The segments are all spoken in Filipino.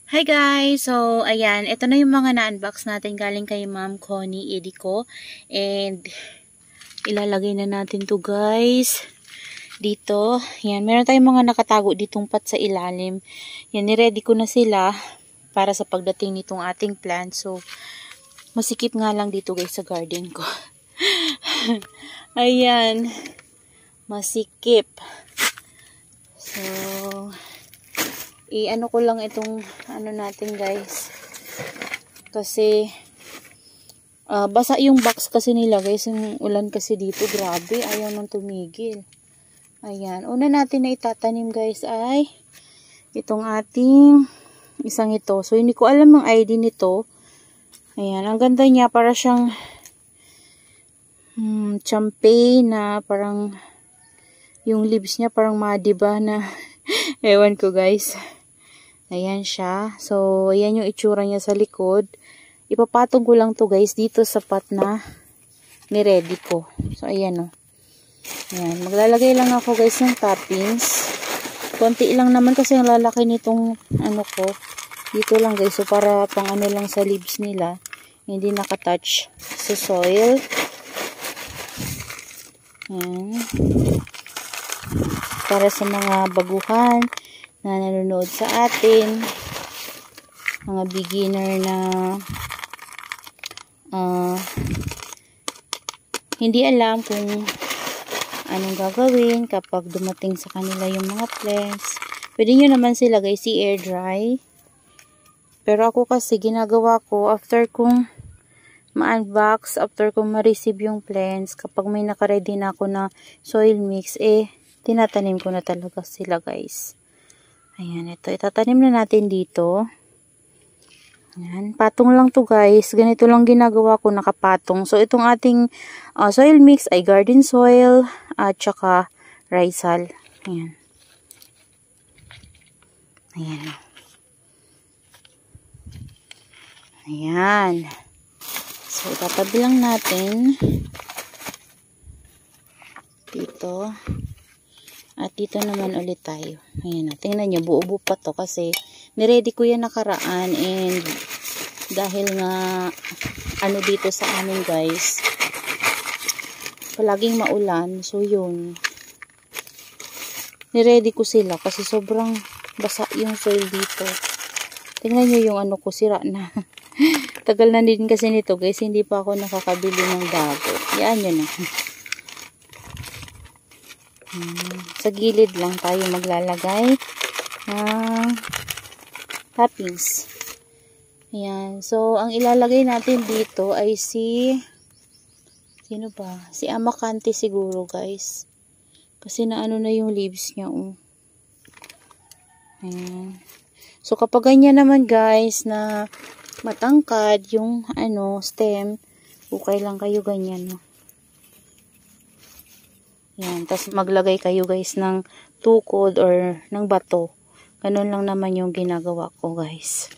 Hi guys! So, ayan. Ito na yung mga na-unbox natin galing kay Ma'am Connie Edico. And, ilalagay na natin to guys. Dito. Yan. Meron tayong mga nakatago ditong pat sa ilalim. Yan. Niready ko na sila para sa pagdating nitong ating plant. So, masikip nga lang dito guys sa garden ko. Ayan. Masikip. So, i-ano ko lang itong ano natin guys kasi basa yung box kasi nila guys, yung ulan kasi dito, grabe, ayaw nang tumigil. Ayan, una natin na itatanim guys ay itong ating isang ito. So hindi ko alam ang ID nito. Ayan, ang ganda niya, para siyang champagne na parang yung leaves niya parang madiba na ewan ko guys. Ayan siya. So, ayan yung itsura niya sa likod. Ipapatong ko lang to guys dito sa pot na ni-ready ko. So, ayan o. Ayan. Maglalagay lang ako guys ng toppings. Konti lang naman kasi ang lalaki nitong ano ko. Dito lang guys. So, para pang ano lang sa leaves nila. Hindi nakatouch sa soil. Ayan. Para sa mga baguhan na nanonood sa atin, mga beginner na hindi alam kung anong gagawin kapag dumating sa kanila yung mga plants. Pwede nyo naman sila guys i-air dry. Pero ako kasi ginagawa ko after kong ma-unbox, after kong ma-receive yung plants, kapag may nakaready na ako na soil mix, tinatanim ko na talaga sila guys. Ayan, ito. Itatanim na natin dito. Ayan, patong lang to guys. Ganito lang ginagawa ko, nakapatong. So, itong ating soil mix ay garden soil at saka Rizal. Ayan. Ayan. Ayan. So, itatabi lang natin dito. At dito naman ulit tayo. Ayan na. Tingnan nyo. Buo-buo pa to kasi niready ko yan nakaraan. And dahil nga ano dito sa amin guys, palaging maulan. So yun. Niready ko sila kasi sobrang basa yung soil dito. Tingnan nyo yung ano ko. Sira na. Tagal na din kasi nito guys. Hindi pa ako nakakabili ng dago. Yan yun na. Sa gilid lang tayo maglalagay ng toppings. Ayan. So, ang ilalagay natin dito ay sino ba? Si Amakante siguro guys. Kasi naano na yung leaves niya. Ayan. So, kapag ganyan naman guys na matangkad yung stem, okay lang kayo ganyan. Yan, tapos maglagay kayo guys ng tukod or ng bato. Ganun lang naman yung ginagawa ko guys.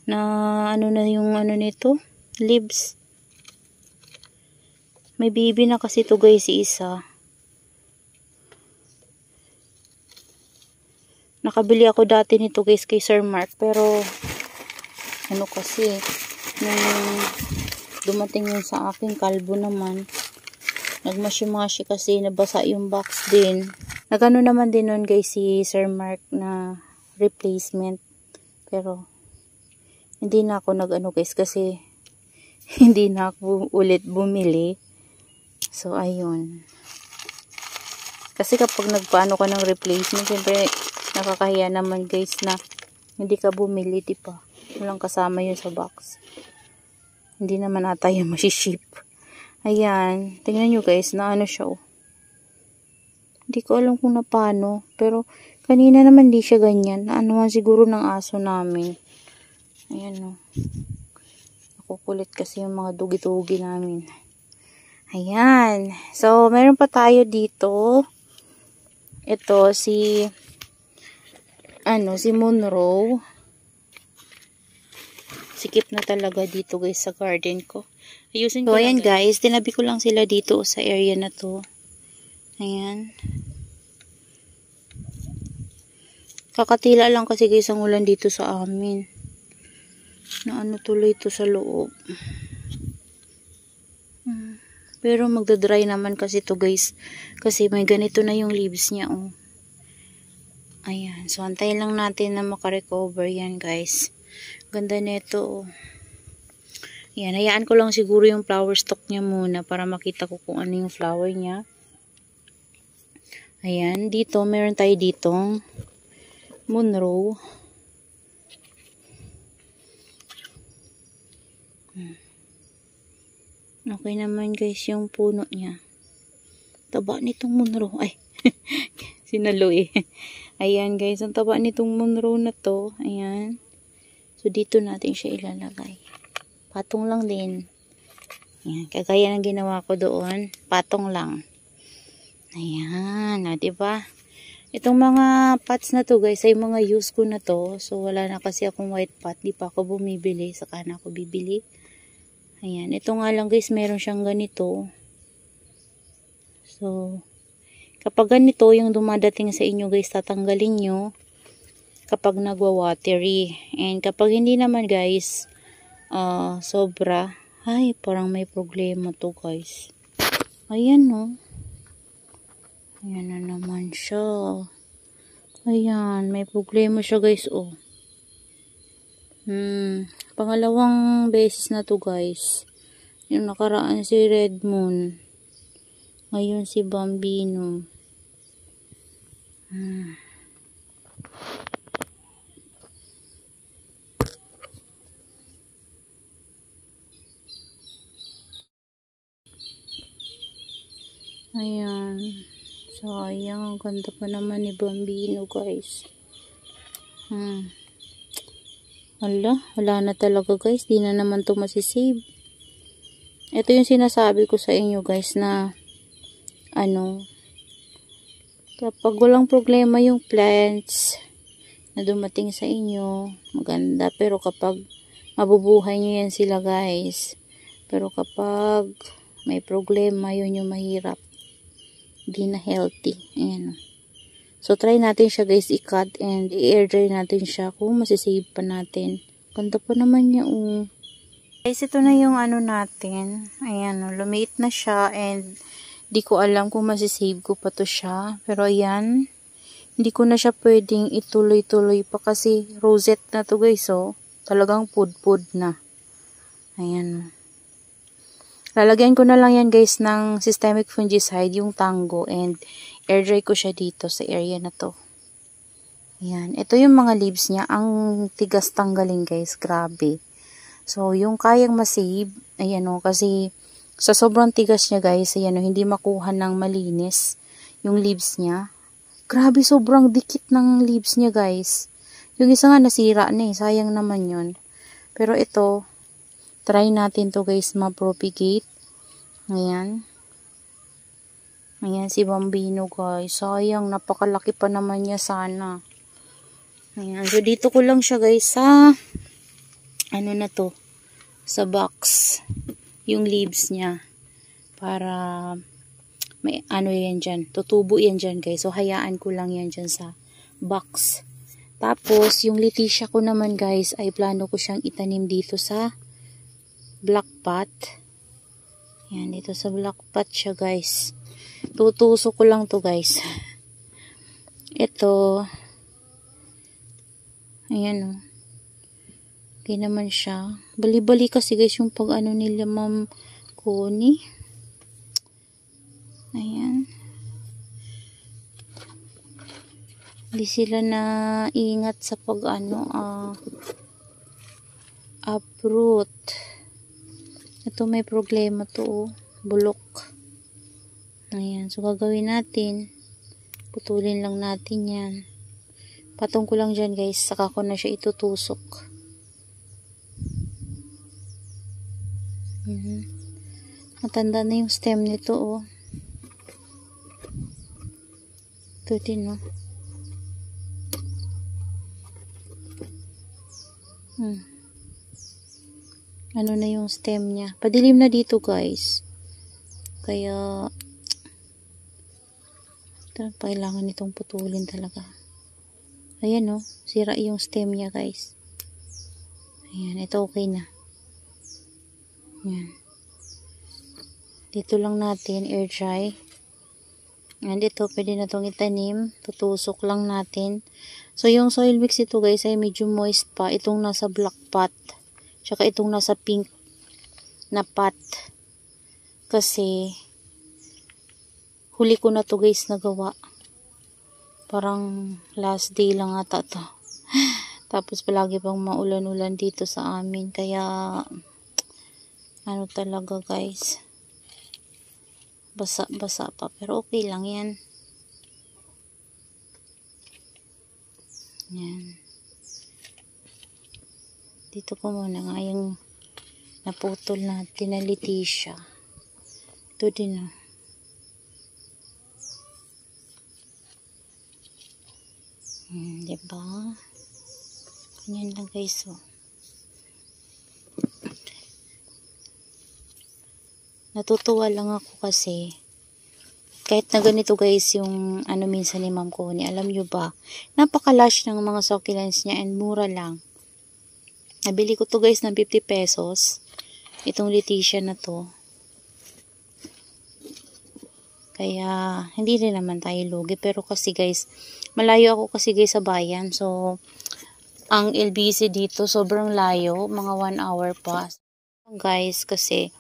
Na ano na yung nito? Leaves. May bibi na kasi to guys isa. Nakabili ako dati nito guys kay Sir Mark. Pero ano kasi, nung dumating yun sa akin, kalbo naman. Nagmasyo-masyo kasi nabasa yung box din. Nagano naman din nun guys si Sir Mark na replacement. Pero hindi na ako nag-ano guys kasi hindi na ako ulit bumili. So ayun. Kasi kapag nagpaano ka ng replacement, syempre nakakahiya naman guys na hindi ka bumili, diba? Walang kasama yun sa box. Hindi naman ata yun masiship. Ayan, tingnan nyo guys, na ano siya Hindi ko alam kung na paano, pero kanina naman di siya ganyan. Ano man siguro ng aso namin. Ayan Nakukulit kasi yung mga dugi-dugi namin. Ayan. So, meron pa tayo dito. Ito, si Monroe. Sikip na talaga dito guys sa garden ko. Ayusin ko ayan guys, tinabi ko lang sila dito sa area na to. Ayan. Kakatila lang kasi guys ang ulan dito sa amin. Na ano tuloy ito sa loob. Pero magdadry naman kasi to guys. Kasi may ganito na yung leaves niya oh. Ayan. So antayin lang natin na makarecover yan guys. Ganda nito oh. Ayan. Hayaan ko lang siguro yung flower stalk niya muna para makita ko kung ano yung flower niya. Ayan. Dito meron tayo ditong Monroe. Okay naman guys yung puno niya. Taba nitong Monroe. Ay, sinalo eh. Ayan guys, ang taba nitong Monroe na to. Ayan. So dito natin siya ilalagay. Patong lang din. Ayan, kagaya ng ginawa ko doon. Patong lang. Ayan, diba? Itong mga pots na to guys, ay mga use ko na to. So wala na kasi akong white pot. Di pa ako bumibili. Saka na ako bibili. Ayan, ito nga lang guys, meron siyang ganito. So, kapag ganito yung dumadating sa inyo guys, tatanggalin nyo kapag nagwa-watery. And kapag hindi naman guys, sobra, ay parang may problema to guys. Ayan no. Ayan na naman siya. Ayan, may problema siya guys oh. Pangalawang beses na to guys. Yung nakaraan si Red Moon. Ngayon si Bambino. Ayan. Sayang. Ang ganda pa naman ni Bambino guys. Wala na talaga guys. Di na naman to masisave. Ito yung sinasabi ko sa inyo guys na kapag walang problema yung plants na dumating sa inyo, maganda. Pero kapag mabubuhay nyo yan sila guys. Pero kapag may problema, yun yung mahirap. Di na healthy. Ayan. So, try natin siya guys i-cut and i-air dry natin siya kung masisave pa natin. Ganda pa naman niya Guys, ito na yung natin. Ayan, lumiit na siya and di ko alam kung masisave ko pa to siya. Pero ayan, hindi ko na siya pwedeng ituloy-tuloy pa kasi rosette na to guys Talagang pud-pud na. Ayan. Lalagyan ko na lang yan guys ng systemic fungicide, yung Tango, and air dry ko siya dito sa area na to. Ayan. Ito yung mga leaves niya. Ang tigas tanggalin guys. Grabe. So, yung kayang masave, ayan kasi sa sobrang tigas niya guys, ayan hindi makuha ng malinis yung leaves niya. Grabe, sobrang dikit ng leaves niya guys. Yung isa nga nasira na sayang naman yun. Pero ito, try natin to guys ma-propagate. Ayan. Ayan si Bambino guys. Sayang, napakalaki pa naman niya sana. Ayan. So dito ko lang siya guys sa sa box. Yung leaves niya. Para may yan dyan. Tutubo yan dyan guys. So hayaan ko lang yan dyan sa box. Tapos yung Leticia ko naman guys ay plano ko siyang itanim dito sa black pot. Yan, dito sa black pot siya guys. Tutusok ko lang to guys. Ito. Ayan okay naman siya. Bali-bali kasi guys yung pag nila Ma'am Connie. Ayan. Hindi sila na ingat sa pag uproot. Ito may problema to bulok. Ayan. So gagawin natin. Putulin lang natin yan. Patong ko lang dyan guys. Saka ko na siya itutusok. Matanda na yung stem nito Ito din Ano na yung stem niya. Padilim na dito guys. Kaya kailangan itong putulin talaga. Ayan oh, sira yung stem niya guys. Ayan, ito okay na. Ayan. Dito lang natin air dry. And ito, pwede na itong itanim. Tutusok lang natin. So, yung soil mix ito guys ay medyo moist pa. Itong nasa black pot. Tsaka itong nasa pink na pot. Kasi, huli ko na to guys nagawa. Parang last day lang ata to. Tapos palagi pang maulan-ulan dito sa amin. Kaya, ano talaga guys. Basa-basa pa. Pero okay lang yan. Yan. Dito ko muna nga yung naputol natin na Leticia. Ito din ah. Diba? Ganyan lang guys oh. Natutuwa lang ako kasi kahit na ganito guys yung ano minsan ni Ma'am Connie, alam nyo ba, napaka-lush ng mga succulents niya and mura lang. Nabili ko to guys ng 50 pesos. Itong Leticia na to. Kaya hindi rin naman tayo lugi. Pero kasi guys, malayo ako kasi guys sa bayan. So, ang LBC dito sobrang layo. Mga 1 hour pa. Guys, kasi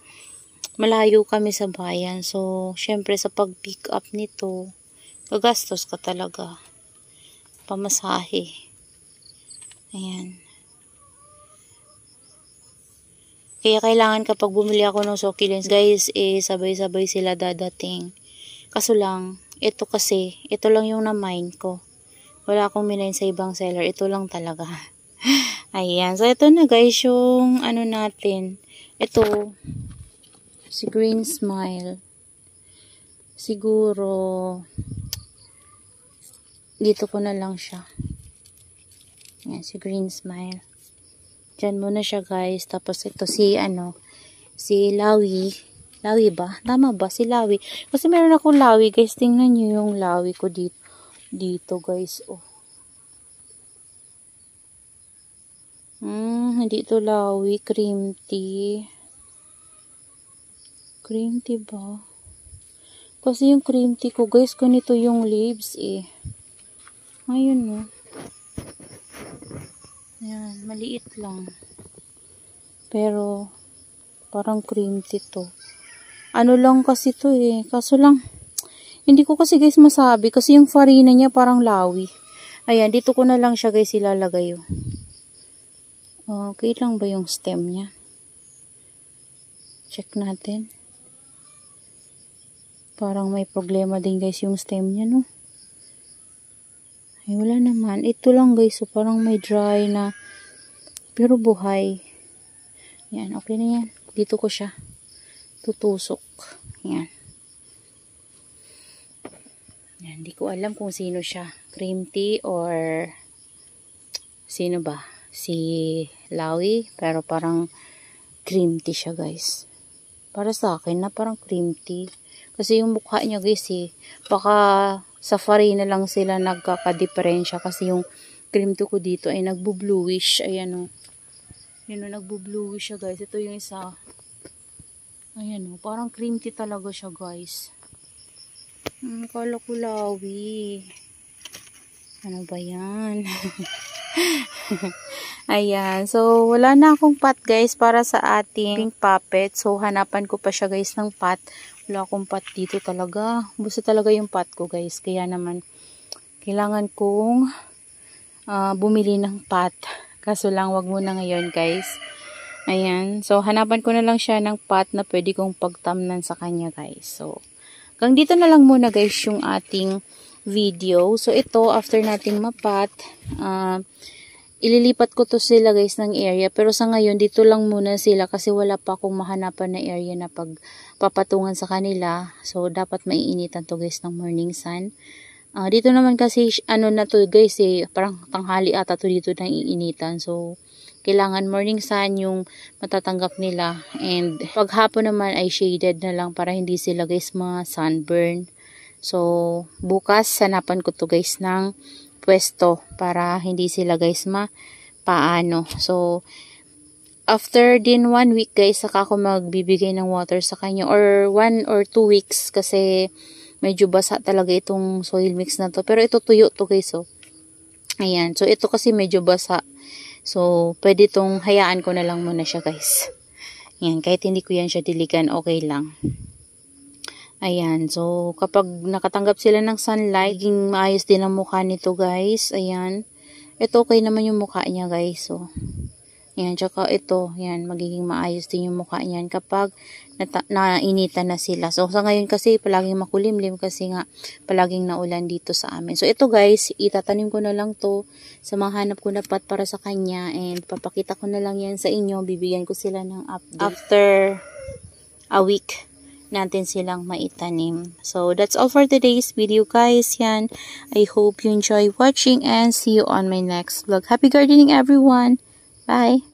malayo kami sa bayan. So, syempre sa pag-pick up nito, gagastos ka talaga. Pamasahe. Ayan. Kaya kailangan kapag bumili ako ng succulents, guys, sabay-sabay sila dadating. Kaso lang, ito kasi, ito lang yung na-mine ko. Wala akong minain sa ibang seller. Ito lang talaga. Ayan. So, ito na guys, yung ano natin. Ito, si Green Smile. Siguro, dito ko na lang siya. Ayan, si Green Smile. Diyan muna siya guys. Tapos ito si si Lawi. Lawi ba? Tama ba? Si Lawi. Kasi meron ako Lawi guys. Tingnan nyo yung Lawi ko dito. Dito guys. Oh. Hindi ito Lawi. Cream tea. Cream tea ba? Kasi yung cream tea ko guys, ganito yung leaves eh. Ayun no. Ayan, maliit lang. Pero, parang cream tea to. Ano lang kasi to eh. Kaso lang, hindi ko kasi guys masabi. Kasi yung farina niya parang Lawi. Ayan, dito ko na lang siya guys ilalagay. Okay lang ba yung stem niya? Check natin. Parang may problema din guys yung stem niya no. Ay, wala naman. Ito lang guys. So, parang may dry na. Pero buhay. Yan. Okay na yan. Dito ko siya tutusok. Yan. Yan. Di ko alam kung sino siya. Cream tea or sino ba? Si Lawi. Pero parang cream tea siya guys. Para sa akin na parang cream tea. Kasi yung mukha niya guys eh. Baka sa farina lang sila nagkakadiferensya kasi yung cream tea ko dito ay nagbo-bluish. Ayan o. Ayan o, nagbo-bluish siya guys. Ito yung isa. Ayan o, parang cream tea talaga siya guys. Kala ko Lawi. Ano ba yan? Ayan. So, wala na akong pot guys para sa ating pink puppet. So, hanapan ko pa siya guys ng pot. Wala akong pot dito talaga. Busa talaga yung pot ko guys. Kaya naman, kailangan kong bumili ng pot. Kaso lang, wag muna ngayon guys. Ayan. So, hanapan ko na lang siya ng pot na pwede kong pagtamnan sa kanya guys. So, hanggang dito na lang muna guys yung ating video. So, ito, after nating mapat, ililipat ko to sila guys ng area. Pero sa ngayon, dito lang muna sila kasi wala pa akong mahanapan na area na pagpapatungan sa kanila. So, dapat maiinitan to guys ng morning sun. Dito naman kasi, ano na to guys eh, parang tanghali ata to dito nang iinitan. So, kailangan morning sun yung matatanggap nila. And, paghapon naman ay shaded na lang para hindi sila guys ma-sunburn. So, bukas, hanapan ko to guys ng pwesto para hindi sila guys paano. So, after din 1 week guys, saka ako magbibigay ng water sa kanya, or 1 or 2 weeks kasi medyo basa talaga itong soil mix na to. Pero ito tuyo to guys, oh. Ayan. So, ito kasi medyo basa. So, pwede itong hayaan ko na lang muna siya guys. Ayan. Kahit hindi ko yan siya diligan, okay lang. Ayan, so kapag nakatanggap sila ng sunlight, magiging maayos din ang mukha nito guys. Ayan, ito okay naman yung mukha niya guys. So, ayan, tsaka ito, ayan, magiging maayos din yung mukha niyan kapag nainitan na sila. So, sa ngayon kasi palaging makulimlim kasi nga palaging naulan dito sa amin. So, ito guys, itatanim ko na lang to sa mga hanap ko na pot para sa kanya, and papakita ko na lang yan sa inyo. Bibigyan ko sila ng update after a week natin silang maitanim. So, that's all for today's video guys. Yan. I hope you enjoy watching and see you on my next vlog. Happy gardening everyone! Bye!